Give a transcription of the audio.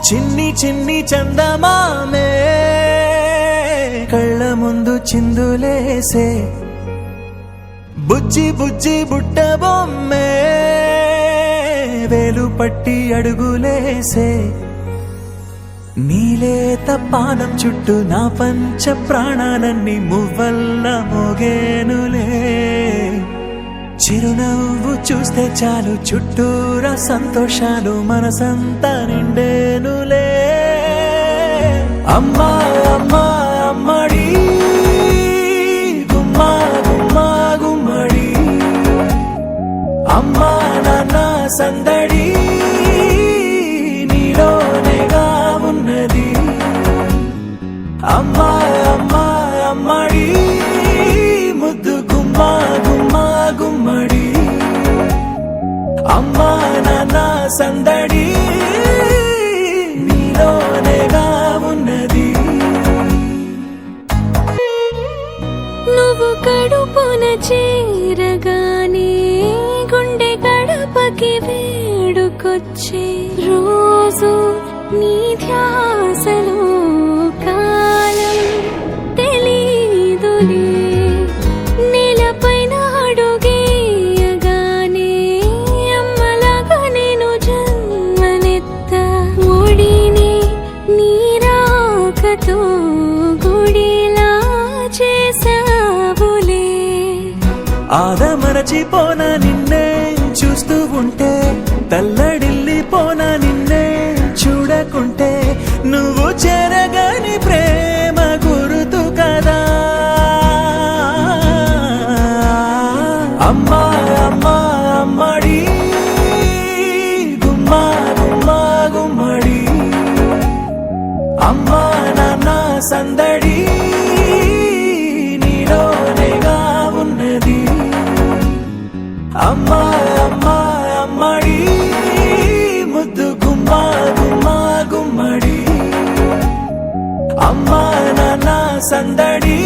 చిన్ని చిన్ని చందమామే కళ్ళ ముందు చిందులేసే, బుజ్జి బుజ్జి బుట్ట బొమ్మే వేలు పట్టి అడుగులేసే, నీలేత పానం చుట్టూ నా పంచ ప్రాణాలన్నీ మువ్వల్ల మోగేనులే. చిరునవ్వు చూస్తే చాలు చుట్టూరా సంతోషాలు మనసంతా నిండేనులే. అమ్మా అమ్మా అమ్మడి గుమ్మా గుమ్మా గుమ్మడి, అమ్మా నాన్న సందడి నీలోనేగా ఉన్నది. అమ్మా అమ్మా అమ్మడి ముద్దు గుమ్మా గుమ్మా గుమ్మడి, అమ్మా నాన్న సందడి నీలోనేగా ఉన్నది. నువ్వు కడుపున చేరగానే గుండె గడపకి వేడుకొచ్చే, రోజు నీ ధ్యాసలో కాలం తెలీదులే. నేలపైన అడుగేయగానే అమ్మలాగా నేను జన్మనెత్త, ఒడిని నీ రాకతో గుడిలా చేసావులే. ఆదమరచిపోన నిన్నే చూస్తూ ఉంటే, తల్లడిల్లిపోన నిన్నే చూడకుంటే, నువ్వు చెరగని ప్రేమ గురుతు కదా. అమ్మా అమ్మా అమ్మడి గుమ్మా గుమ్మా గుమ్మడి, అమ్మా నాన్న సందడి నీలోనేగా ఉన్నది. అమ్మా అమ్మా అమ్మడి ముద్దు గుమ్మా గుమ్మా గుమ్మడి, అమ్మా నాన్న సందడి